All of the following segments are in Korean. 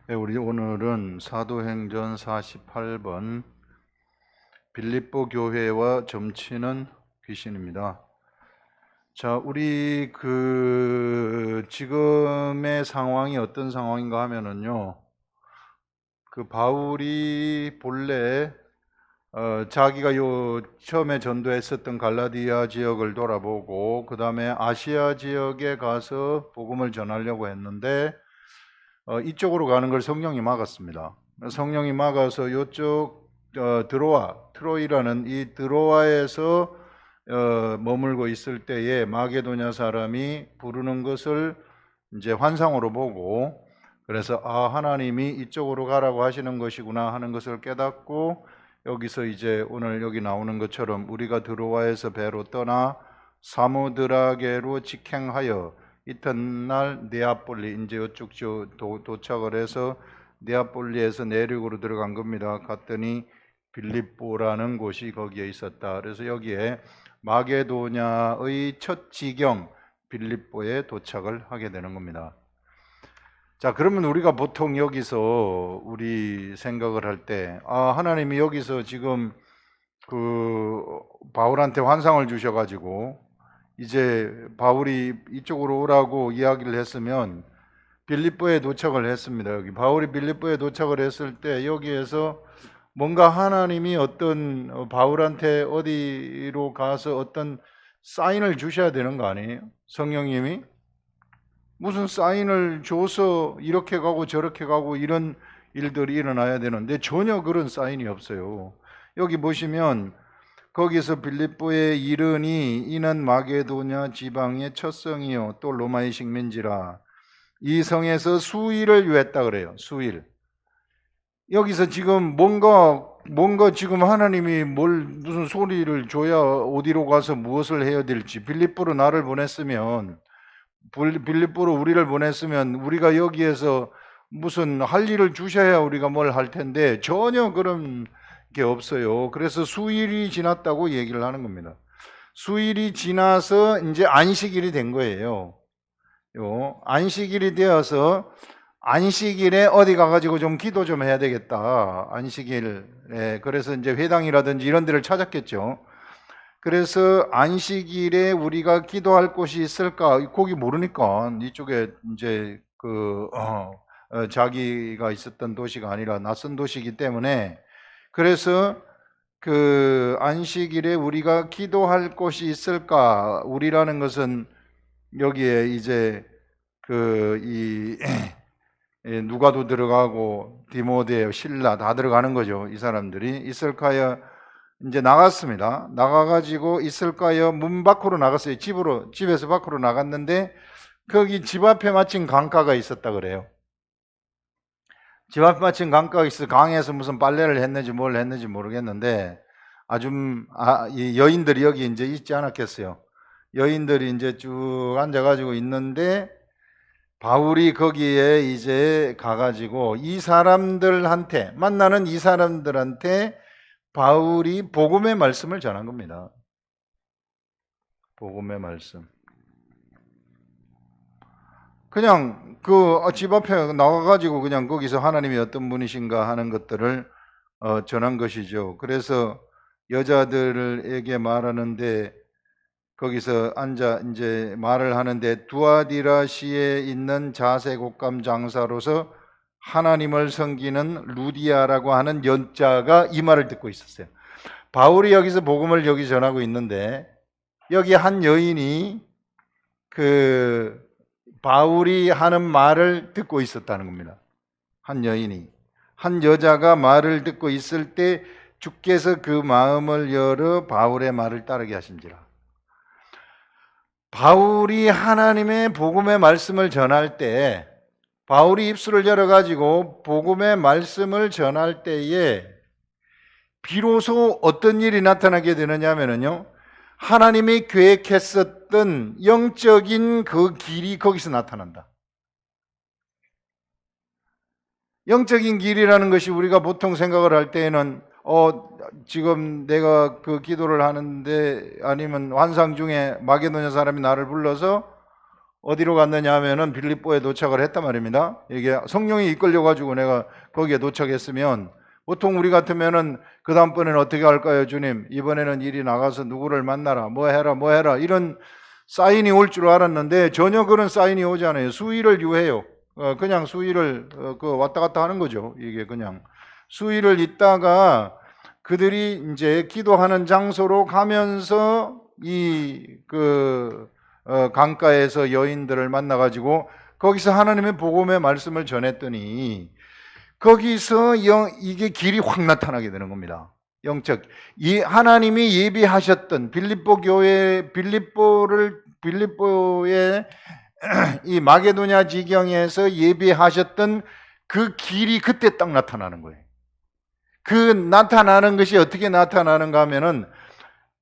네, 우리 오늘은 사도행전 48번 빌립보 교회와 점치는 귀신입니다. 자, 우리 지금의 상황이 어떤 상황인가 하면은요, 바울이 본래 자기가 처음에 전도했었던 갈라디아 지역을 돌아보고 그 다음에 아시아 지역에 가서 복음을 전하려고 했는데 이쪽으로 가는 걸 성령이 막았습니다. 성령이 막아서 이쪽 트로이라는 이 드로아에서 머물고 있을 때에 마게도냐 사람이 부르는 것을 이제 환상으로 보고, 그래서 하나님이 이쪽으로 가라고 하시는 것이구나 하는 것을 깨닫고, 여기서 이제 오늘 여기 나오는 것처럼 우리가 드로아에서 배로 떠나 사모드라게로 직행하여 이튿날 네아폴리, 이제 이쪽 도착을 해서 네아폴리에서 내륙으로 들어간 겁니다. 갔더니 빌립보라는 곳이 거기에 있었다. 그래서 여기에 마게도냐의 첫 지경 빌립보에 도착을 하게 되는 겁니다. 자, 그러면 우리가 보통 여기서 우리 생각을 할 때, 하나님이 여기서 지금 바울한테 환상을 주셔가지고 이제 바울이 이쪽으로 오라고 이야기를 했으면 빌립보에 도착을 했습니다. 여기 바울이 빌립보에 도착을 했을 때 여기에서 뭔가 하나님이 어떤 바울한테 어디로 가서 어떤 사인을 주셔야 되는 거 아니에요? 성령님이 무슨 사인을 줘서 이렇게 가고 저렇게 가고 이런 일들이 일어나야 되는데 전혀 그런 사인이 없어요. 여기 보시면 거기서 빌립보에 이르니 이는 마게도냐 지방의 첫 성이요 또 로마의 식민지라. 이 성에서 수일을 유했다 그래요. 수일. 여기서 지금 뭔가 지금 하나님이 무슨 소리를 줘야 어디로 가서 무엇을 해야 될지, 빌립보로 나를 보냈으면, 빌립보로 우리를 보냈으면 우리가 여기에서 무슨 할 일을 주셔야 우리가 뭘 할 텐데 전혀 그런 게 없어요. 그래서 수일이 지났다고 얘기를 하는 겁니다. 수일이 지나서 이제 안식일이 된 거예요. 안식일이 되어서 안식일에 어디 가가지고 좀 기도 좀 해야 되겠다. 안식일에. 그래서 이제 회당이라든지 이런 데를 찾았겠죠. 그래서 안식일에 우리가 기도할 곳이 있을까? 거기 모르니까 이쪽에 이제 자기가 있었던 도시가 아니라 낯선 도시이기 때문에, 그래서 안식일에 우리가 기도할 곳이 있을까? 우리라는 것은 여기에 이제 누가도 들어가고 디모데, 신라 다 들어가는 거죠. 이 사람들이 있을까요? 이제 나갔습니다. 나가가지고 있을까요? 문 밖으로 나갔어요. 집에서 밖으로 나갔는데 거기 집 앞에 마침 강가가 있었다 그래요. 집 앞에 마침 강가가 있어. 강에서 무슨 빨래를 했는지 뭘 했는지 모르겠는데 이 여인들이 여기 이제 있지 않았겠어요. 여인들이 이제 쭉 앉아가지고 있는데 바울이 거기에 이제 가가지고 만나는 이 사람들한테 바울이 복음의 말씀을 전한 겁니다. 복음의 말씀. 그냥 집 앞에 나와가지고 그냥 거기서 하나님이 어떤 분이신가 하는 것들을 전한 것이죠. 그래서 여자들에게 말하는데 거기서 앉아 이제 말을 하는데 두아디라시에 있는 자색 옷감 장사로서 하나님을 섬기는 루디아라고 하는 연자가 이 말을 듣고 있었어요. 바울이 여기서 복음을 여기 전하고 있는데 여기 한 여인이 바울이 하는 말을 듣고 있었다는 겁니다. 한 여인이, 한 여자가 말을 듣고 있을 때 주께서 그 마음을 열어 바울의 말을 따르게 하신지라. 바울이 하나님의 복음의 말씀을 전할 때, 바울이 입술을 열어가지고 복음의 말씀을 전할 때에 비로소 어떤 일이 나타나게 되느냐면요, 하나님이 계획했었던 영적인 그 길이 거기서 나타난다. 영적인 길이라는 것이 우리가 보통 생각을 할 때에는 지금 내가 기도를 하는데 아니면 환상 중에 마게도냐 사람이 나를 불러서 어디로 갔느냐 하면은 빌립보에 도착을 했단 말입니다. 이게 성령이 이끌려 가지고 내가 거기에 도착했으면 보통 우리 같으면은 그 다음번에는 어떻게 할까요? 주님, 이번에는 이리 나가서 누구를 만나라, 뭐 해라 이런 사인이 올 줄 알았는데 전혀 그런 사인이 오지 않아요. 수일을 유해요. 그냥 수일을 그 왔다 갔다 하는 거죠. 이게 그냥 수일을 있다가 그들이 이제 기도하는 장소로 가면서 강가에서 여인들을 만나가지고 거기서 하나님의 복음의 말씀을 전했더니 거기서 이게 길이 확 나타나게 되는 겁니다. 영적. 이 하나님이 예비하셨던 빌립보의 이 마게도냐 지경에서 예비하셨던 그 길이 그때 딱 나타나는 거예요. 그 나타나는 것이 어떻게 나타나는가 하면은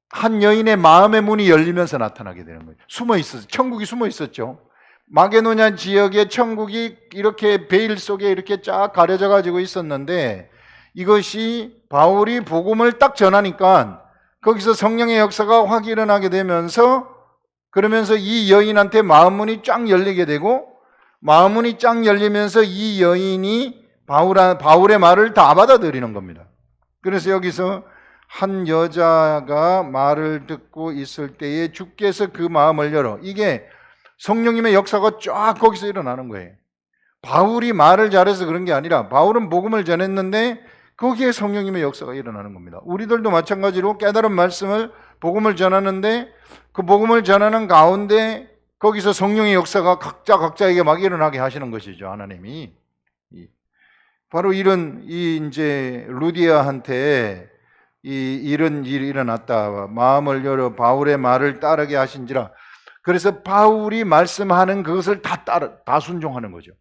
한 여인의 마음의 문이 열리면서 나타나게 되는 거예요. 숨어 있었어요. 천국이 숨어 있었죠. 마게도냐 지역에 천국이 이렇게 베일 속에 이렇게 쫙 가려져 가지고 있었는데 이것이 바울이 복음을 딱 전하니까 거기서 성령의 역사가 확 일어나게 되면서 그러면서 이 여인한테 마음문이 쫙 열리게 되고 마음문이 쫙 열리면서 이 여인이 바울의 말을 다 받아들이는 겁니다. 그래서 여기서 한 여자가 말을 듣고 있을 때에 주께서 그 마음을 열어. 이게 성령님의 역사가 쫙 거기서 일어나는 거예요. 바울이 말을 잘해서 그런 게 아니라 바울은 복음을 전했는데 거기에 성령님의 역사가 일어나는 겁니다. 우리들도 마찬가지로 깨달은 말씀을 복음을 전하는데 그 복음을 전하는 가운데 거기서 성령의 역사가 각자에게 막 일어나게 하시는 것이죠. 하나님이. 바로 이제 루디아한테 이런 일이 일어났다. 마음을 열어 바울의 말을 따르게 하신지라. 그래서 바울이 말씀하는 그것을 다 순종하는 거죠.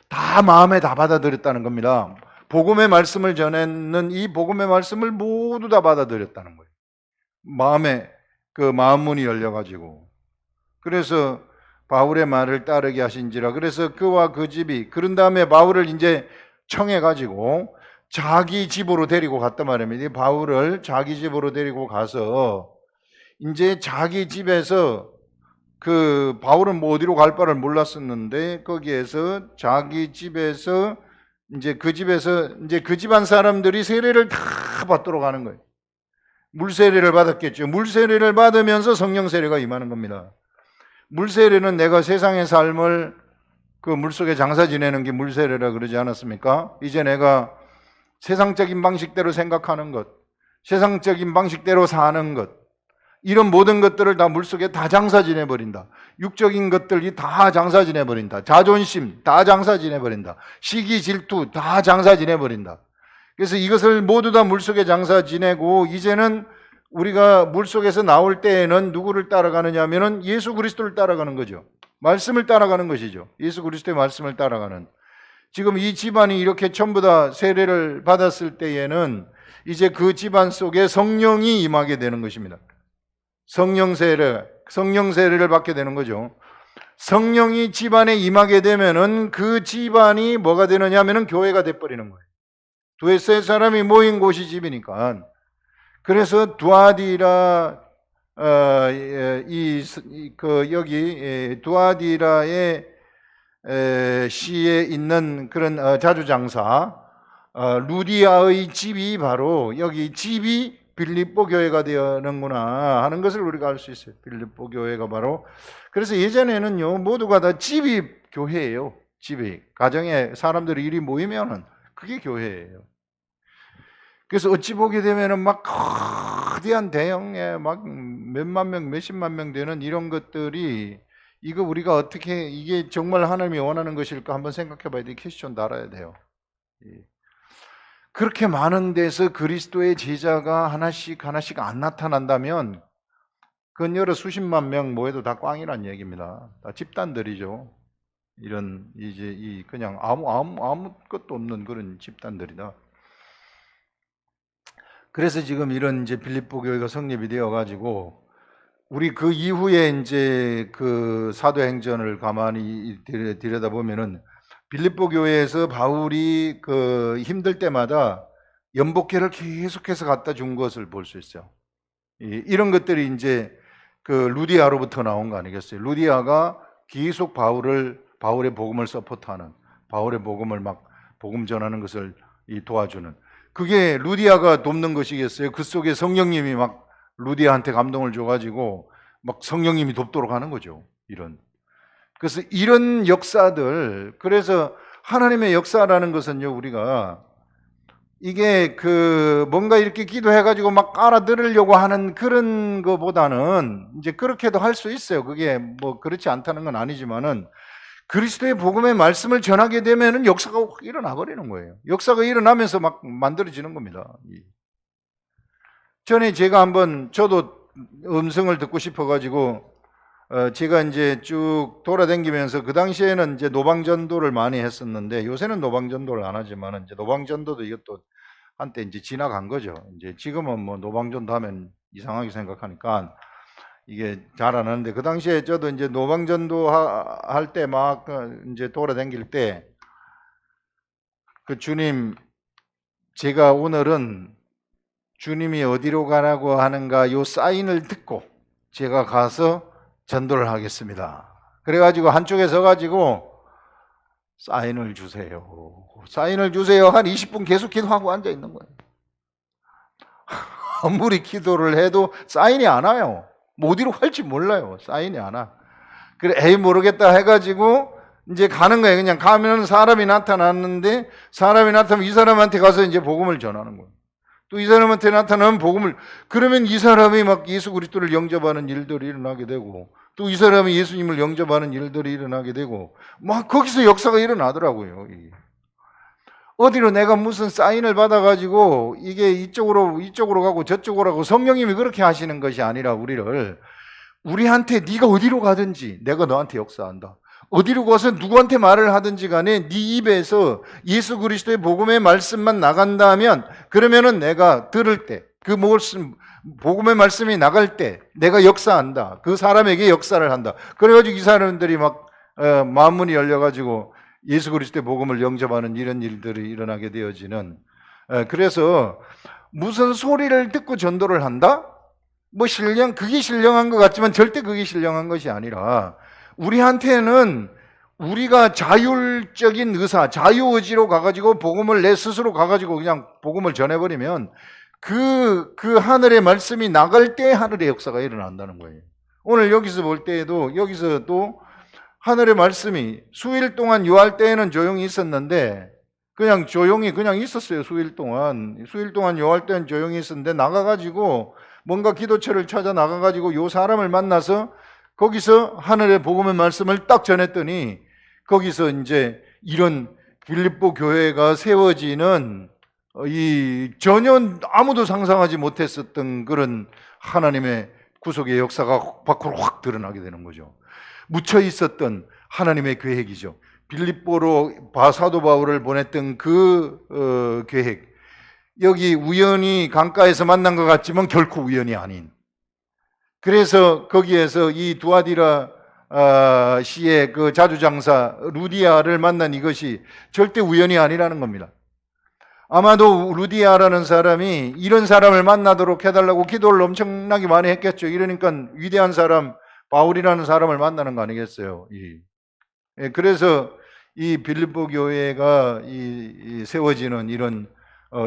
다 마음에 다 받아들였다는 겁니다. 복음의 말씀을 전했는 이 복음의 말씀을 모두 다 받아들였다는 거예요. 마음에 그 마음문이 열려가지고. 그래서 바울의 말을 따르게 하신지라. 그래서 그와 그 집이 그런 다음에 바울을 이제 청해가지고 자기 집으로 데리고 갔단 말입니다. 바울을 자기 집으로 데리고 가서 이제 자기 집에서 그 바울은 뭐 어디로 갈 바를 몰랐었는데 거기에서 자기 집에서 이제 그 집안 사람들이 세례를 다 받도록 하는 거예요. 물세례를 받았겠죠. 물세례를 받으면서 성령 세례가 임하는 겁니다. 물세례는 내가 세상의 삶을 그 물속에 장사 지내는 게 물세례라 그러지 않았습니까? 이제 내가 세상적인 방식대로 생각하는 것, 세상적인 방식대로 사는 것, 이런 모든 것들을 다 물속에 다 장사 지내버린다. 육적인 것들이 다 장사 지내버린다. 자존심 다 장사 지내버린다. 시기 질투 다 장사 지내버린다. 그래서 이것을 모두 다 물속에 장사 지내고 이제는 우리가 물속에서 나올 때에는 누구를 따라가느냐 하면은 예수 그리스도를 따라가는 거죠. 말씀을 따라가는 것이죠. 예수 그리스도의 말씀을 따라가는. 지금 이 집안이 이렇게 전부 다 세례를 받았을 때에는 이제 그 집안 속에 성령이 임하게 되는 것입니다. 성령 세례를 받게 되는 거죠. 성령이 집안에 임하게 되면은 그 집안이 뭐가 되느냐 하면은 교회가 돼버리는 거예요. 두세 사람이 모인 곳이 집이니까. 그래서 두아디라 여기 두아디라의 시에 있는 그런 자주장사 루디아의 집이 바로 여기 집이 빌립보 교회가 되는구나 하는 것을 우리가 알 수 있어요. 빌립보 교회가 바로. 그래서 예전에는요 모두가 다 집이 교회예요. 집이 가정에 사람들이 이리 모이면은 그게 교회예요. 그래서 어찌 보게 되면은 막 거대한 대형의 막 몇만 명, 몇십만 명 되는 이런 것들이 이거 우리가 어떻게 이게 정말 하나님이 원하는 것일까 한번 생각해 봐야 돼. 퀘스천도 알아야 돼요. 그렇게 많은 데서 그리스도의 제자가 하나씩 안 나타난다면 그건 여러 수십만 명 모여도 다 꽝이란 얘기입니다. 다 집단들이죠. 이런 이제 그냥 아무것도 없는 그런 집단들이다. 그래서 지금 이런 이제 빌립보 교회가 성립이 되어 가지고 우리 그 이후에 이제 그 사도행전을 가만히 들여다보면은 빌립보 교회에서 바울이 그 힘들 때마다 연복회를 계속해서 갖다 준 것을 볼 수 있어요. 이런 것들이 이제 그 루디아로부터 나온 거 아니겠어요? 루디아가 계속 바울의 복음을 서포트하는, 바울의 복음을 막 복음 전하는 것을 도와주는, 그게 루디아가 돕는 것이겠어요? 그 속에 성령님이 막 루디아한테 감동을 줘가지고 막 성령님이 돕도록 하는 거죠. 그래서 이런 역사들, 그래서 하나님의 역사라는 것은요, 우리가 이게 뭔가 이렇게 기도해가지고 막 알아들으려고 하는 그런 거보다는, 이제 그렇게도 할 수 있어요. 그게 뭐 그렇지 않다는 건 아니지만은, 그리스도의 복음의 말씀을 전하게 되면은 역사가 확 일어나 버리는 거예요. 역사가 일어나면서 막 만들어지는 겁니다. 전에 제가 한번, 저도 음성을 듣고 싶어가지고, 제가 이제 쭉 돌아다니면서, 그 당시에는 이제 노방전도를 많이 했었는데, 요새는 노방전도를 안 하지만, 이제 노방전도도 이것도 한때 이제 지나간 거죠. 이제 지금은 뭐 노방전도 하면 이상하게 생각하니까 이게 잘 안 하는데, 그 당시에 저도 이제 노방전도 할 때 막 이제 돌아다닐 때, 주님, 제가 오늘은 주님이 어디로 가라고 하는가 요 사인을 듣고 제가 가서 전도를 하겠습니다. 그래가지고 한쪽에 서가지고 사인을 주세요. 사인을 주세요. 한 20분 계속 기도하고 앉아 있는 거예요. 아무리 기도를 해도 사인이 안 와요. 뭐 어디로 갈지 몰라요. 사인이 안 와. 그래, 에이 모르겠다 해가지고 이제 가는 거예요. 그냥 가면 사람이 나타났는데, 사람이 나타나면 이 사람한테 가서 이제 복음을 전하는 거예요. 또 이 사람한테 나타나면 복음을, 그러면 이 사람이 막 예수 그리스도를 영접하는 일들이 일어나게 되고, 또 이 사람이 예수님을 영접하는 일들이 일어나게 되고, 막 거기서 역사가 일어나더라고요. 어디로 내가 무슨 사인을 받아가지고 이게 이쪽으로 가고 저쪽으로 가고, 성령님이 그렇게 하시는 것이 아니라 우리한테 네가 어디로 가든지 내가 너한테 역사한다. 어디로 가서 누구한테 말을 하든지 간에 네 입에서 예수 그리스도의 복음의 말씀만 나간다면, 그러면은 내가 들을 때, 그 말씀, 복음의 말씀이 나갈 때 내가 역사한다. 그 사람에게 역사를 한다. 그래가지고 이 사람들이 막 마음문이 열려가지고 예수 그리스도의 복음을 영접하는 이런 일들이 일어나게 되어지는, 그래서 무슨 소리를 듣고 전도를 한다? 뭐 그게 신령한 것 같지만 절대 그게 신령한 것이 아니라, 우리한테는 우리가 자율적인 의사, 자유의지로 가가지고 복음을 내 스스로 가가지고 그냥 복음을 전해버리면 그 하늘의 말씀이 나갈 때 하늘의 역사가 일어난다는 거예요. 오늘 여기서 볼 때에도, 여기서도 하늘의 말씀이 수일 동안 유할 때에는 조용히 있었는데, 그냥 조용히 그냥 있었어요. 수일 동안 유할 때는 조용히 있었는데, 나가가지고 뭔가 기도처를 찾아 나가가지고 요 사람을 만나서 거기서 하늘의 복음의 말씀을 딱 전했더니, 거기서 이제 이런 빌립보 교회가 세워지는, 전혀 아무도 상상하지 못했었던 그런 하나님의 구속의 역사가 밖으로 확 드러나게 되는 거죠. 묻혀 있었던 하나님의 계획이죠. 빌립보로 사도 바울을 보냈던 그 계획, 여기 우연히 강가에서 만난 것 같지만 결코 우연이 아닌, 그래서 거기에서 이 두아디라 시의 그 자주장사 루디아를 만난 이것이 절대 우연이 아니라는 겁니다. 아마도 루디아라는 사람이 이런 사람을 만나도록 해달라고 기도를 엄청나게 많이 했겠죠. 이러니까 위대한 사람, 바울이라는 사람을 만나는 거 아니겠어요. 그래서 이 빌립보 교회가 세워지는 이런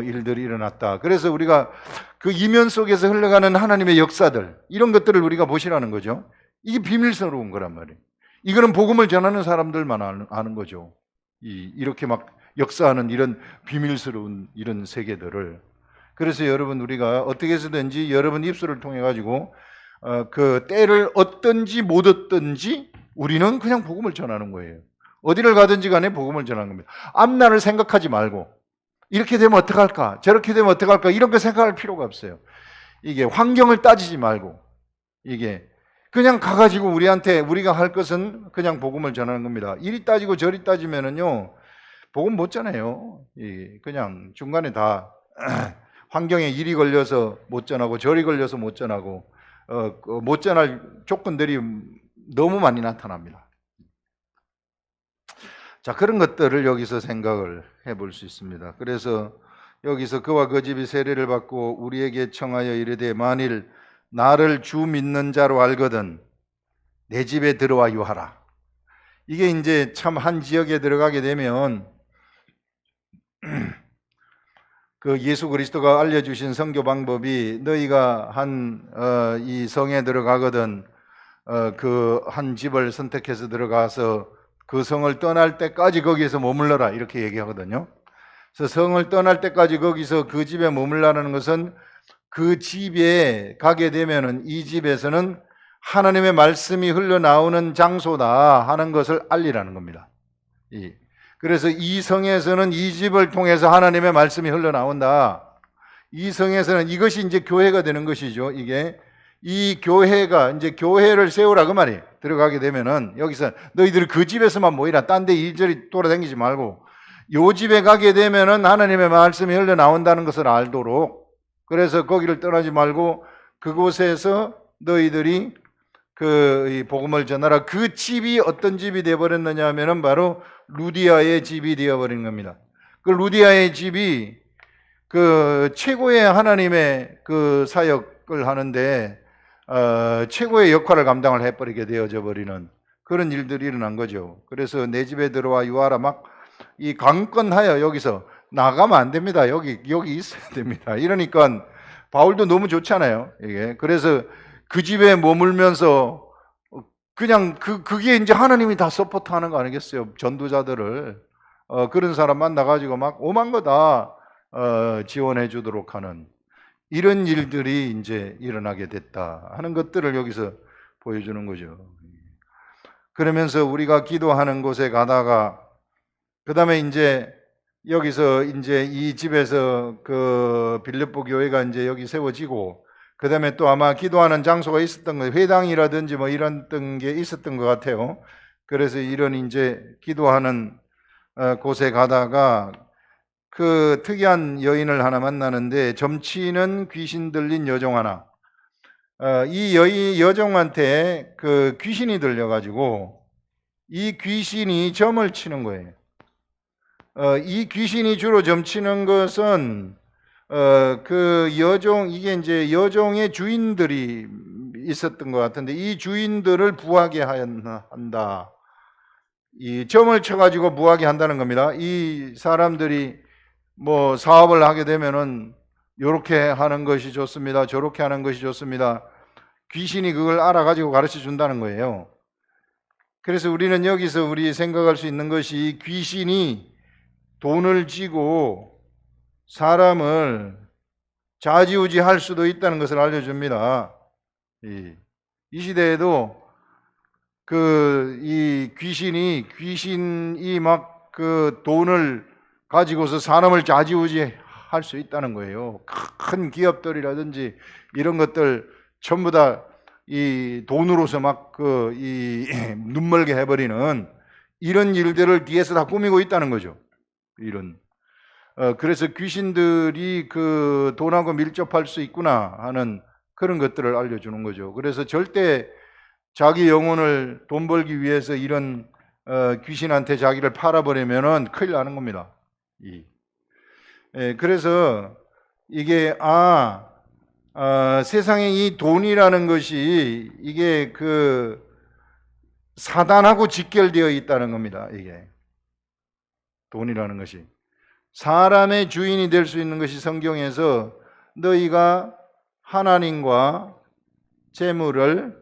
일들이 일어났다. 그래서 우리가 그 이면 속에서 흘러가는 하나님의 역사들, 이런 것들을 우리가 보시라는 거죠. 이게 비밀스러운 거란 말이에요. 이거는 복음을 전하는 사람들만 아는 거죠. 이렇게 막 역사하는 이런 비밀스러운 이런 세계들을. 그래서 여러분, 우리가 어떻게 해서든지 여러분 입술을 통해 가지고 그 때를 얻든지 못 얻든지 우리는 그냥 복음을 전하는 거예요. 어디를 가든지 간에 복음을 전하는 겁니다. 앞날을 생각하지 말고, 이렇게 되면 어떡할까? 저렇게 되면 어떡할까? 이런 거 생각할 필요가 없어요. 이게 환경을 따지지 말고, 이게 그냥 가가지고 우리가 할 것은 그냥 복음을 전하는 겁니다. 이리 따지고 저리 따지면은요, 복음 못 전해요. 그냥 중간에 다 환경에 이리 걸려서 못 전하고 저리 걸려서 못 전하고, 못 전할 조건들이 너무 많이 나타납니다. 자, 그런 것들을 여기서 생각을 해볼 수 있습니다. 그래서 여기서 그와 그 집이 세례를 받고 우리에게 청하여 이르되, 만일 나를 주 믿는 자로 알거든 내 집에 들어와 유하라. 이게 이제 참 한 지역에 들어가게 되면 그 예수 그리스도가 알려주신 선교 방법이 너희가 이 성에 들어가거든 그 한 집을 선택해서 들어가서 그 성을 떠날 때까지 거기에서 머물러라 이렇게 얘기하거든요. 그래서 성을 떠날 때까지 거기서 그 집에 머물라는 것은 그 집에 가게 되면은 이 집에서는 하나님의 말씀이 흘러나오는 장소다 하는 것을 알리라는 겁니다. 그래서 이 성에서는 이 집을 통해서 하나님의 말씀이 흘러나온다. 이 성에서는 이것이 이제 교회가 되는 것이죠. 이 교회가 이제 교회를 세우라 그 말이에요. 들어가게 되면은 여기서 너희들 그 집에서만 모이라. 딴 데 이리저리 돌아다니지 말고 요 집에 가게 되면은 하나님의 말씀이 흘러나온다는 것을 알도록, 그래서 거기를 떠나지 말고 그곳에서 너희들이 이 복음을 전하라. 그 집이 어떤 집이 되어버렸느냐 하면은 바로 루디아의 집이 되어버린 겁니다. 그 루디아의 집이 그 최고의 하나님의 그 사역을 하는데 최고의 역할을 감당을 해버리게 되어져 버리는 그런 일들이 일어난 거죠. 그래서 내 집에 들어와 유하라 막 이 강권하여 여기서 나가면 안 됩니다. 여기 있어야 됩니다. 이러니까 바울도 너무 좋잖아요. 이게 그래서 그 집에 머물면서 그냥 그게 이제 하나님이 다 서포트하는 거 아니겠어요? 전도자들을 그런 사람 만나가지고 막 오만 거 다 지원해 주도록 하는 이런 일들이 이제 일어나게 됐다 하는 것들을 여기서 보여주는 거죠. 그러면서 우리가 기도하는 곳에 가다가 그 다음에 이제 여기서 이제 이 집에서 그 빌립보 교회가 이제 여기 세워지고 그 다음에 또 아마 기도하는 장소가 있었던 거예요. 회당이라든지 뭐 이런 게 있었던 것 같아요. 그래서 이런 이제 기도하는 곳에 가다가 그 특이한 여인을 하나 만나는데 점치는 귀신 들린 여종 하나. 이 여종한테 그 귀신이 들려가지고 이 귀신이 점을 치는 거예요. 이 귀신이 주로 점치는 것은 그 여종, 이게 이제 여종의 주인들이 있었던 것 같은데 이 주인들을 부하게 한다. 이 점을 쳐가지고 부하게 한다는 겁니다. 이 사람들이 뭐 사업을 하게 되면은 요렇게 하는 것이 좋습니다. 저렇게 하는 것이 좋습니다. 귀신이 그걸 알아가지고 가르쳐 준다는 거예요. 그래서 우리는 여기서 우리 생각할 수 있는 것이 귀신이 돈을 쥐고 사람을 좌지우지할 수도 있다는 것을 알려줍니다. 이 시대에도 이 귀신이 막 그 돈을 가지고서 사람을 좌지우지할 수 있다는 거예요. 큰 기업들이라든지 이런 것들 전부 다 이 돈으로서 막 눈멀게 해버리는 이런 일들을 뒤에서 다 꾸미고 있다는 거죠. 그래서 귀신들이 그 돈하고 밀접할 수 있구나 하는 그런 것들을 알려주는 거죠. 그래서 절대 자기 영혼을 돈 벌기 위해서 이런 귀신한테 자기를 팔아버리면은 큰일 나는 겁니다. 그래서 이게 세상에 이 돈이라는 것이 이게 그 사단하고 직결되어 있다는 겁니다. 이게 돈이라는 것이 사람의 주인이 될 수 있는 것이 성경에서 너희가 하나님과 재물을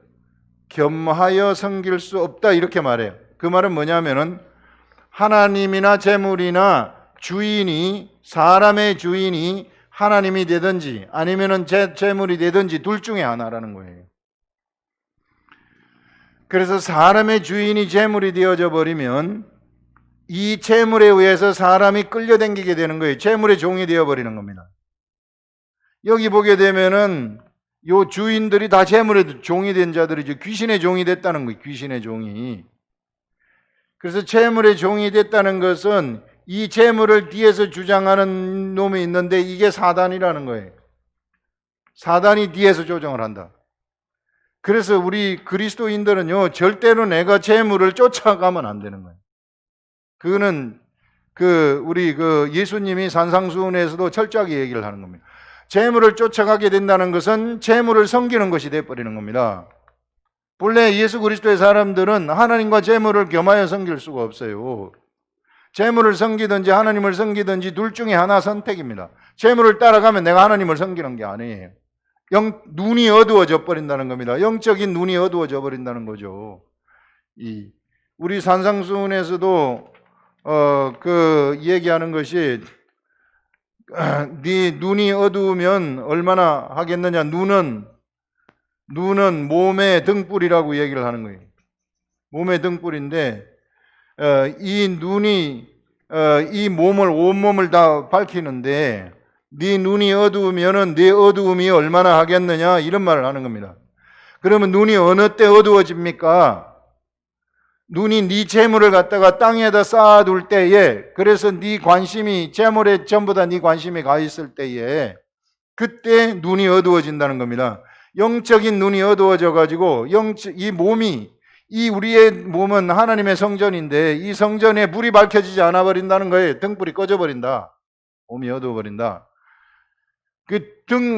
겸하여 섬길 수 없다 이렇게 말해요. 그 말은 뭐냐면은 하나님이나 재물이나 사람의 주인이 하나님이 되든지 아니면은 재물이 되든지 둘 중에 하나라는 거예요. 그래서 사람의 주인이 재물이 되어져 버리면 이 재물에 의해서 사람이 끌려다니게 되는 거예요. 재물의 종이 되어버리는 겁니다. 여기 보게 되면은 요 주인들이 다 재물의 종이 된 자들이죠. 귀신의 종이 됐다는 거예요. 귀신의 종이. 그래서 재물의 종이 됐다는 것은 이 재물을 뒤에서 주장하는 놈이 있는데 이게 사단이라는 거예요. 사단이 뒤에서 조정을 한다. 그래서 우리 그리스도인들은요, 절대로 내가 재물을 쫓아가면 안 되는 거예요. 그거는 우리 예수님이 산상수훈에서도 철저하게 얘기를 하는 겁니다. 재물을 쫓아가게 된다는 것은 재물을 섬기는 것이 되어버리는 겁니다. 본래 예수 그리스도의 사람들은 하나님과 재물을 겸하여 섬길 수가 없어요. 재물을 섬기든지 하나님을 섬기든지 둘 중에 하나 선택입니다. 재물을 따라가면 내가 하나님을 섬기는 게 아니에요. 눈이 어두워져 버린다는 겁니다. 영적인 눈이 어두워져 버린다는 거죠. 우리 산상수훈에서도 얘기하는 것이 네 눈이 어두우면 얼마나 하겠느냐. 눈은 몸의 등불이라고 얘기를 하는 거예요. 몸의 등불인데 이 눈이 이 온몸을 다 밝히는데 네 눈이 어두우면은 네 어두움이 얼마나 하겠느냐 이런 말을 하는 겁니다. 그러면 눈이 어느 때 어두워집니까? 눈이 네 재물을 갖다가 땅에다 쌓아둘 때에, 그래서 네 관심이 재물에 전부 다 네 관심이 가 있을 때에 그때 눈이 어두워진다는 겁니다. 영적인 눈이 어두워져 가지고 우리의 몸은 하나님의 성전인데 이 성전에 불이 밝혀지지 않아 버린다는 거예요. 등불이 꺼져 버린다. 몸이 어두워 버린다.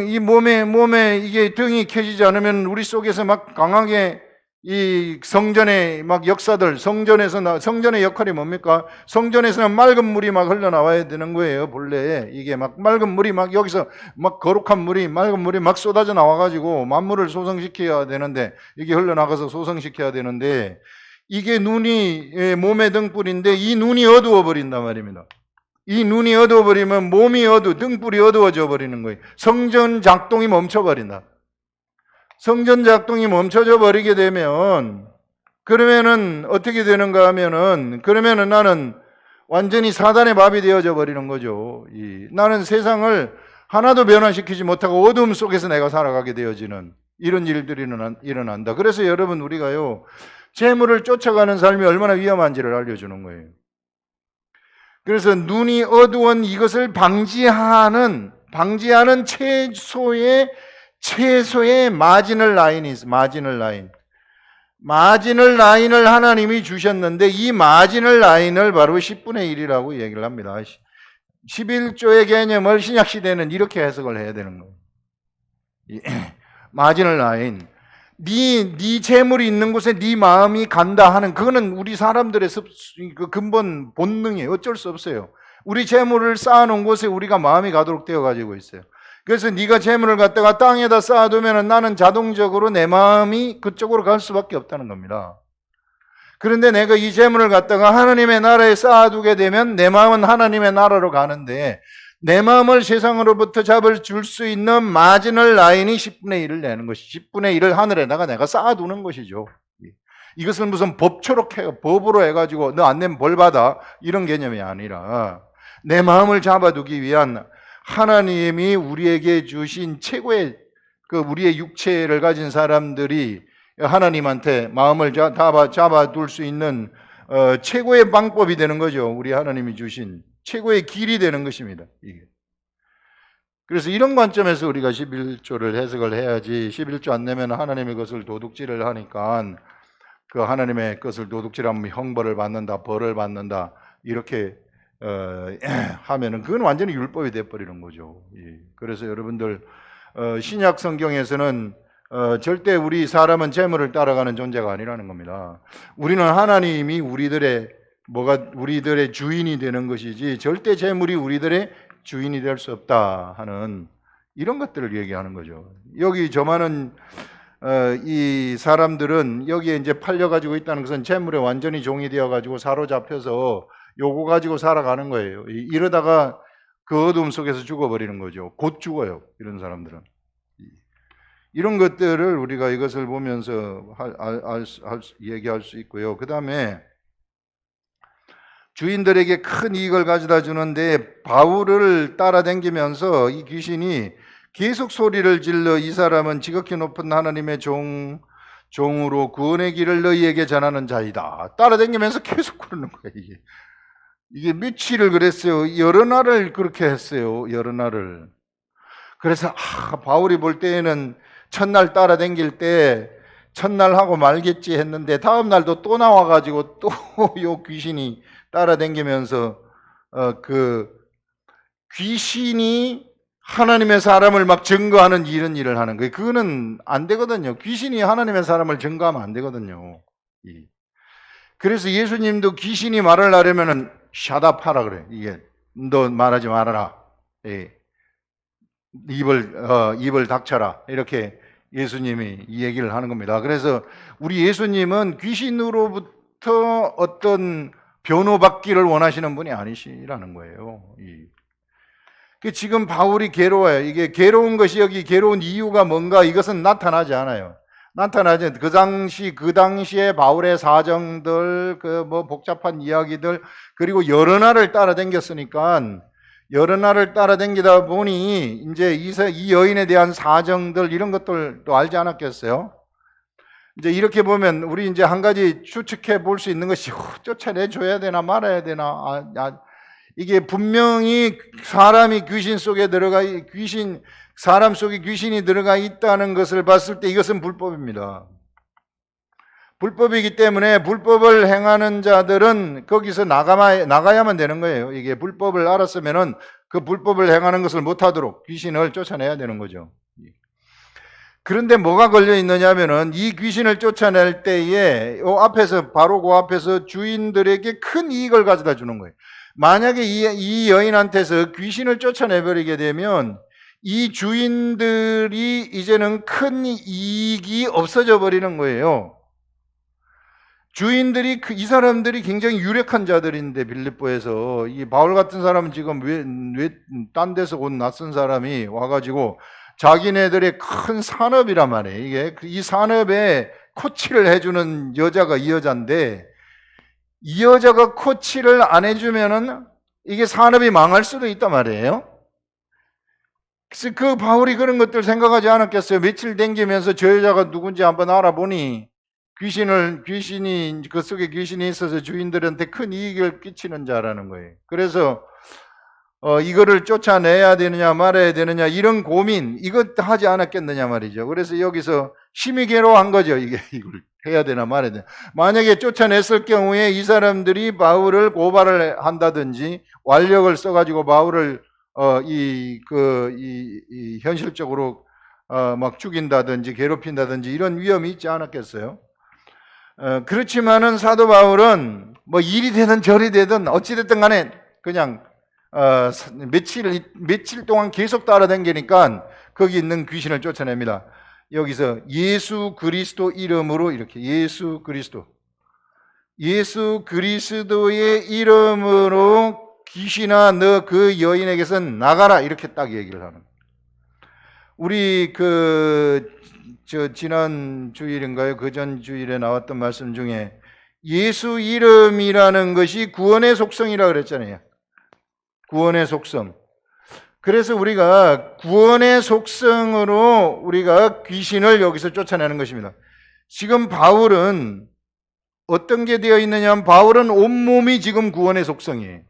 이 몸에 이게 등이 켜지지 않으면 우리 속에서 막 강하게 이 성전의 막 역사들, 성전의 역할이 뭡니까? 성전에서는 맑은 물이 막 흘러나와야 되는 거예요. 본래 이게 막 맑은 물이 막 여기서 막 거룩한 물이, 맑은 물이 막 쏟아져 나와가지고 만물을 소성시켜야 되는데, 이게 흘러나가서 소성시켜야 되는데, 이게 눈이 몸의 등불인데 이 눈이 어두워 버린단 말입니다. 이 눈이 어두워 버리면 등불이 어두워져 버리는 거예요. 성전 작동이 멈춰 버린다. 성전 작동이 멈춰져 버리게 되면 그러면은 어떻게 되는가 하면은, 그러면은 나는 완전히 사단의 밥이 되어져 버리는 거죠. 나는 세상을 하나도 변화시키지 못하고 어둠 속에서 내가 살아가게 되어지는 이런 일들이 일어난다. 그래서 여러분, 우리가요, 재물을 쫓아가는 삶이 얼마나 위험한지를 알려주는 거예요. 그래서 눈이 어두운 이것을 방지하는 최소의 마지널 라인이 있어요. 마지널 라인을 하나님이 주셨는데 이 마지널 라인을 바로 10분의 1이라고 얘기를 합니다. 11조의 개념을 신약시대는 이렇게 해석을 해야 되는 거예요. 마지널 라인. 네 재물이 있는 곳에 네 마음이 간다 하는, 그거는 우리 사람들의 그 근본 본능이에요. 어쩔 수 없어요. 우리 재물을 쌓아놓은 곳에 우리가 마음이 가도록 되어 가지고 있어요. 그래서 네가 재물을 갖다가 땅에다 쌓아두면 나는 자동적으로 내 마음이 그쪽으로 갈 수밖에 없다는 겁니다. 그런데 내가 이 재물을 갖다가 하나님의 나라에 쌓아두게 되면 내 마음은 하나님의 나라로 가는데, 내 마음을 세상으로부터 줄 수 있는 마지널 라인이 10분의 1을 내는 것이, 10분의 1을 하늘에다가 내가 쌓아두는 것이죠. 이것은 무슨 법으로 해가지고 너 안 내면 벌 받아 이런 개념이 아니라, 내 마음을 잡아두기 위한 하나님이 우리에게 주신 최고의 우리의 육체를 가진 사람들이 하나님한테 마음을 잡아둘 수 있는 최고의 방법이 되는 거죠. 우리 하나님이 주신 최고의 길이 되는 것입니다. 이게. 그래서 이런 관점에서 우리가 11조를 해석을 해야지, 11조 안 내면 하나님의 것을 도둑질을 하니까 그 하나님의 것을 도둑질하면 형벌을 받는다, 벌을 받는다, 이렇게 하면은 그건 완전히 율법이 돼버리는 거죠. 그래서 여러분들, 신약 성경에서는 절대 우리 사람은 재물을 따라가는 존재가 아니라는 겁니다. 우리는 하나님이 우리들의 주인이 되는 것이지 절대 재물이 우리들의 주인이 될 수 없다 하는 이런 것들을 얘기하는 거죠. 여기 저 많은 이 사람들은 여기에 이제 팔려가지고 있다는 것은 재물에 완전히 종이 되어가지고 사로잡혀서 요거 가지고 살아가는 거예요. 이러다가 그 어둠 속에서 죽어버리는 거죠. 곧 죽어요, 이런 사람들은. 이런 것들을 우리가 이것을 보면서 얘기할 수 있고요. 그 다음에 주인들에게 큰 이익을 가져다 주는데 바울을 따라다니면서 이 귀신이 계속 소리를 질러 이 사람은 지극히 높은 하나님의 종으로 구원의 길을 너희에게 전하는 자이다. 따라다니면서 계속 그러는 거예요. 이게 며칠을 그랬어요. 여러 날을 그렇게 했어요. 여러 날을. 그래서 바울이 볼 때에는 첫날 따라다닐 때 첫날 하고 말겠지 했는데 다음 날도 또 나와가지고 또 요 귀신이 따라다니면서 그 귀신이 하나님의 사람을 막 증거하는 이런 일을 하는 거예요. 그거는 안 되거든요. 귀신이 하나님의 사람을 증거하면 안 되거든요. 그래서 예수님도 귀신이 말을 하려면은 샤답하라 그래. 이게 너 말하지 말아라. 예. 입을 닥쳐라. 이렇게 예수님이 이 얘기를 하는 겁니다. 그래서 우리 예수님은 귀신으로부터 어떤 변호받기를 원하시는 분이 아니시라는 거예요. 지금 바울이 괴로워요. 이게 괴로운 것이 여기 괴로운 이유가 뭔가 이것은 나타나지 않아요. 그 당시에 바울의 사정들, 그 뭐 복잡한 이야기들, 그리고 여러 날을 따라다녔으니까 여러 날을 따라다니다 보니 이제 이 여인에 대한 사정들 이런 것들도 알지 않았겠어요? 이제 이렇게 보면 우리 이제 한 가지 추측해 볼 수 있는 것이 쫓아내줘야 되나 말아야 되나. 이게 분명히 사람 속에 귀신이 들어가 있다는 것을 봤을 때 이것은 불법입니다. 불법이기 때문에 불법을 행하는 자들은 거기서 나가야만 되는 거예요. 이게 불법을 알았으면은 그 불법을 행하는 것을 못하도록 귀신을 쫓아내야 되는 거죠. 그런데 뭐가 걸려 있느냐면은 이 귀신을 쫓아낼 때에 바로 그 앞에서 주인들에게 큰 이익을 가져다 주는 거예요. 만약에 이 여인한테서 귀신을 쫓아내버리게 되면 이 주인들이 이제는 큰 이익이 없어져 버리는 거예요. 이 사람들이 굉장히 유력한 자들인데, 빌립보에서 이 바울 같은 사람은 지금 왜 딴 데서 온 낯선 사람이 와가지고 자기네들의 큰 산업이란 말이에요. 이 산업에 코치를 해주는 여자가 이 여자인데, 이 여자가 코치를 안 해주면은 이게 산업이 망할 수도 있단 말이에요. 그래서 그 바울이 그런 것들 생각하지 않았겠어요? 며칠 댕기면서 저 여자가 누군지 한번 알아보니 그 속에 귀신이 있어서 주인들한테 큰 이익을 끼치는 자라는 거예요. 그래서 이거를 쫓아내야 되느냐 말아야 되느냐 이런 고민 이것 하지 않았겠느냐 말이죠. 그래서 여기서 심히 괴로워한 거죠. 이걸 해야 되나 말아야 되나. 만약에 쫓아냈을 경우에 이 사람들이 바울을 고발을 한다든지 완력을 써가지고 바울을 현실적으로 막 죽인다든지 괴롭힌다든지 이런 위험이 있지 않았겠어요? 그렇지만은 사도 바울은 뭐 일이 되든 절이 되든 어찌됐든 간에 그냥 며칠 동안 계속 따라다니니까 거기 있는 귀신을 쫓아냅니다. 여기서 예수 그리스도 이름으로 이렇게 예수 그리스도의 이름으로 귀신아 너 그 여인에게선 나가라 이렇게 딱 얘기를 하는. 우리 지난 주일인가요? 그전 주일에 나왔던 말씀 중에 예수 이름이라는 것이 구원의 속성이라 그랬잖아요. 구원의 속성. 그래서 우리가 구원의 속성으로 우리가 귀신을 여기서 쫓아내는 것입니다. 지금 바울은 어떤 게 되어 있느냐 하면 바울은 온몸이 지금 구원의 속성이에요.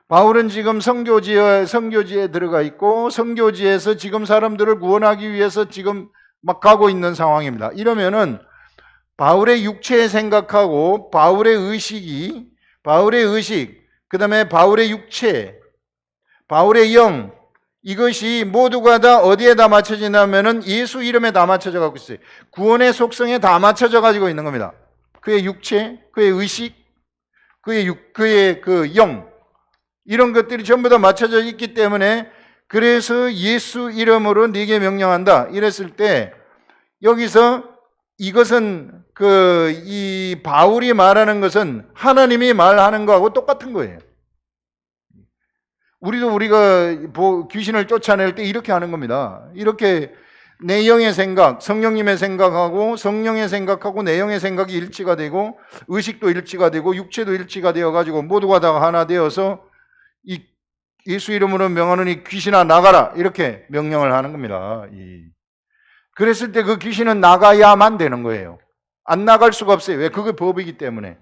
바울은 지금 선교지에 들어가 있고 선교지에서 지금 사람들을 구원하기 위해서 지금 막 가고 있는 상황입니다. 이러면은 바울의 육체의 생각하고 바울의 의식, 그 다음에 바울의 육체, 바울의 영, 이것이 모두가 다 어디에 다 맞춰지냐면은 예수 이름에 다 맞춰져 가고 있어요. 구원의 속성에 다 맞춰져 가지고 있는 겁니다. 그의 육체, 그의 의식, 그의 그 영, 이런 것들이 전부 다 맞춰져 있기 때문에 그래서 예수 이름으로 네게 명령한다 이랬을 때 여기서 이것은 이 바울이 말하는 것은 하나님이 말하는 거하고 똑같은 거예요. 우리가 귀신을 쫓아낼 때 이렇게 하는 겁니다. 이렇게 내 영의 생각, 성령님의 생각하고 성령의 생각하고 내 영의 생각이 일치가 되고 의식도 일치가 되고 육체도 일치가 되어 가지고 모두가 다 하나 되어서 이 예수 이름으로 명하노니 귀신아 나가라 이렇게 명령을 하는 겁니다. 그랬을 때 그 귀신은 나가야만 되는 거예요. 안 나갈 수가 없어요. 왜? 그게 법이기 때문에.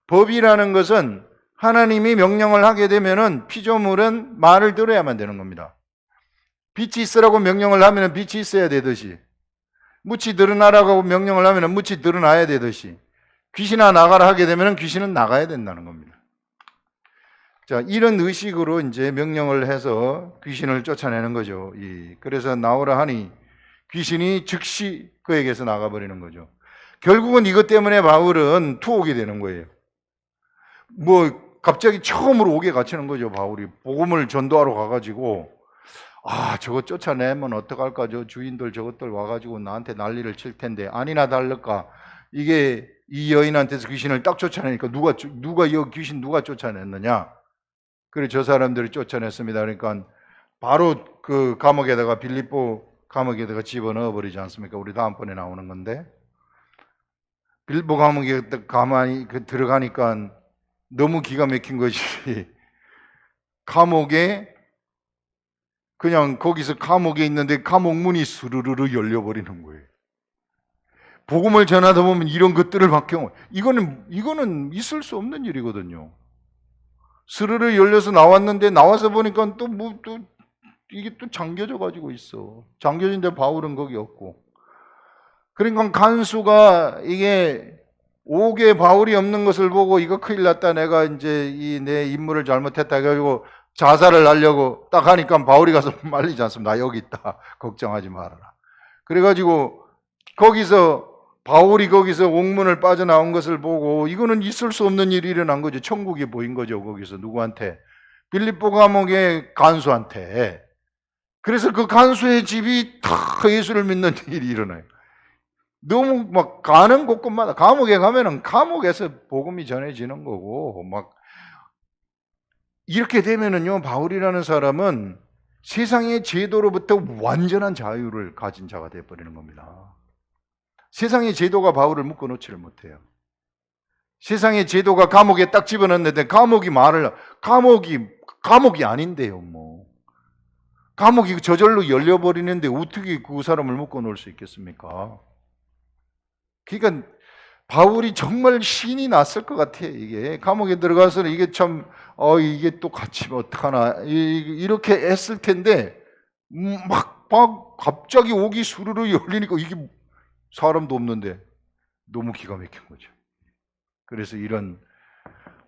법이라는 것은 하나님이 명령을 하게 되면은 피조물은 말을 들어야만 되는 겁니다. 빛이 있으라고 명령을 하면 빛이 있어야 되듯이, 묻이 드러나라고 명령을 하면 묻이 드러나야 되듯이, 귀신아 나가라 하게 되면 귀신은 나가야 된다는 겁니다. 자, 이런 의식으로 이제 명령을 해서 귀신을 쫓아내는 거죠. 그래서 나오라 하니 귀신이 즉시 그에게서 나가버리는 거죠. 결국은 이것 때문에 바울은 투옥이 되는 거예요. 뭐 갑자기 처음으로 옥에 갇히는 거죠. 바울이 복음을 전도하러 가가지고 저거 쫓아내면 어떡할까, 저 주인들 저것들 와가지고 나한테 난리를 칠 텐데 아니나 다를까 이게 이 여인한테서 귀신을 딱 쫓아내니까 누가 이 귀신 누가 쫓아냈느냐? 그래 저 사람들이 쫓아냈습니다. 그러니까 바로 그 감옥에다가 빌립보 감옥에다가 집어넣어 버리지 않습니까? 우리 다음번에 나오는 건데 빌립보 감옥에 가만히 들어가니까 너무 기가 막힌 것이 감옥에 그냥 거기서 감옥에 있는데 감옥 문이 스르르르 열려버리는 거예요. 복음을 전하다 보면 이런 것들을 막 경험. 이거는 있을 수 없는 일이거든요. 스르르 열려서 나왔는데 나와서 보니까 또 이게 또 잠겨져 가지고 있어. 잠겨진데 바울은 거기 없고. 그러니까 간수가 이게 옥에 바울이 없는 것을 보고 이거 큰일 났다. 내가 이제 내 임무를 잘못했다 해가지고 자살을 하려고 딱 하니까 바울이 가서 말리지 않습니다. 나 여기 있다. 걱정하지 말아라. 그래가지고 바울이 거기서 옥문을 빠져나온 것을 보고 이거는 있을 수 없는 일이 일어난 거죠. 천국이 보인 거죠. 거기서 누구한테? 빌립보 감옥의 간수한테. 그래서 그 간수의 집이 다 예수를 믿는 일이 일어나요. 너무 막 가는 곳곳마다 감옥에 가면은 감옥에서 복음이 전해지는 거고 막 이렇게 되면은요 바울이라는 사람은 세상의 제도로부터 완전한 자유를 가진 자가 되어버리는 겁니다. 세상의 제도가 바울을 묶어놓지를 못해요. 세상의 제도가 감옥에 딱 집어넣는데 감옥이 아닌데요 뭐 감옥이 저절로 열려버리는데 어떻게 그 사람을 묶어놓을 수 있겠습니까? 그러니까 바울이 정말 신이 났을 것 같아요. 이게 감옥에 들어가서 이게 참 이게 또 갇히면 어떡하나 이렇게 했을 텐데 막 갑자기 옥이 수르르 열리니까 이게 사람도 없는데 너무 기가 막힌 거죠. 그래서 이런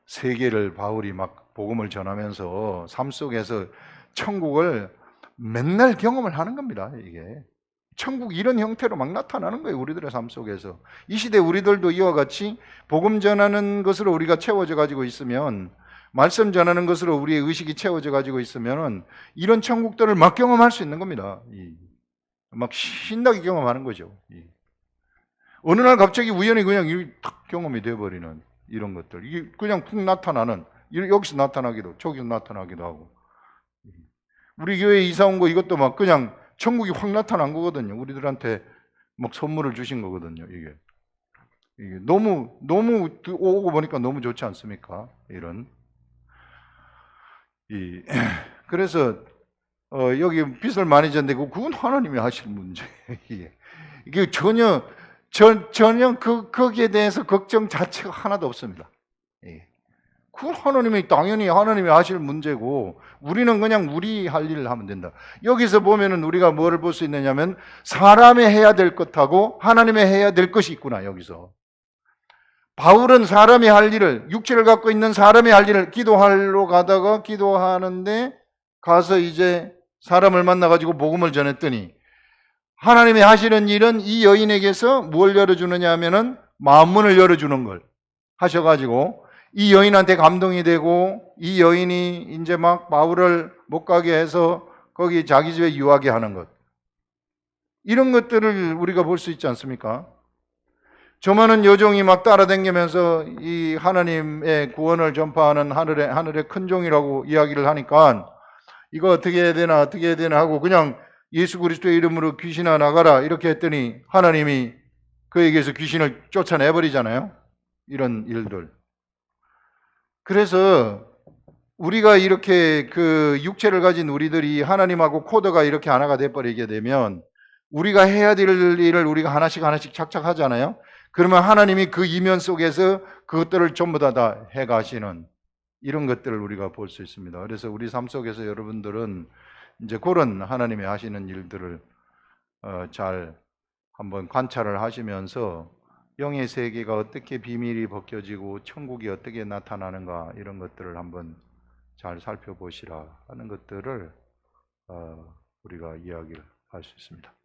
세계를 바울이 막 복음을 전하면서 삶 속에서 천국을 맨날 경험을 하는 겁니다. 이게 천국 이런 형태로 막 나타나는 거예요. 우리들의 삶 속에서. 이 시대 우리들도 이와 같이 복음 전하는 것으로 우리가 채워져 가지고 있으면, 말씀 전하는 것으로 우리의 의식이 채워져 가지고 있으면 이런 천국들을 막 경험할 수 있는 겁니다. 막 신나게 경험하는 거죠. 어느 날 갑자기 우연히 그냥 탁 경험이 되어버리는 이런 것들. 이게 그냥 푹 나타나는, 여기서 나타나기도 저기서 나타나기도 하고. 우리 교회에 이사 온 거 이것도 막 그냥 천국이 확 나타난 거거든요. 우리들한테 막 선물을 주신 거거든요. 이게 너무 오고 보니까 너무 좋지 않습니까? 그래서 여기 빚을 많이 졌는데 그건 하나님이 하실 문제. 이게 전혀 거기에 대해서 걱정 자체가 하나도 없습니다. 그건 당연히 하나님이 하실 문제고 우리는 그냥 우리 할 일을 하면 된다. 여기서 보면은 우리가 뭐를 볼 수 있느냐면 사람이 해야 될 것하고 하나님이 해야 될 것이 있구나. 여기서 바울은 사람이 할 일을, 육체를 갖고 있는 사람이 할 일을 기도하러 가다가 기도하는데 가서 이제 사람을 만나가지고 복음을 전했더니 하나님이 하시는 일은 이 여인에게서 뭘 열어주느냐 하면은 마음문을 열어주는 걸 하셔가지고 이 여인한테 감동이 되고 이 여인이 이제 막 바울을 못 가게 해서 거기 자기 집에 유하게 하는 것, 이런 것들을 우리가 볼 수 있지 않습니까? 저 많은 여종이 막 따라다니면서 이 하나님의 구원을 전파하는 하늘의 큰 종이라고 이야기를 하니까 이거 어떻게 해야 되나 하고 그냥 예수 그리스도의 이름으로 귀신아 나가라 이렇게 했더니 하나님이 그에게서 귀신을 쫓아내버리잖아요. 이런 일들. 그래서 우리가 이렇게 그 육체를 가진 우리들이 하나님하고 코드가 이렇게 하나가 돼버리게 되면 우리가 해야 될 일을 우리가 하나씩 착착하잖아요. 그러면 하나님이 그 이면 속에서 그것들을 전부 다 해가시는 이런 것들을 우리가 볼 수 있습니다. 그래서 우리 삶 속에서 여러분들은 이제 그런 하나님이 하시는 일들을 잘 한번 관찰을 하시면서 영의 세계가 어떻게 비밀이 벗겨지고 천국이 어떻게 나타나는가 이런 것들을 한번 잘 살펴보시라 하는 것들을 우리가 이야기를 할 수 있습니다.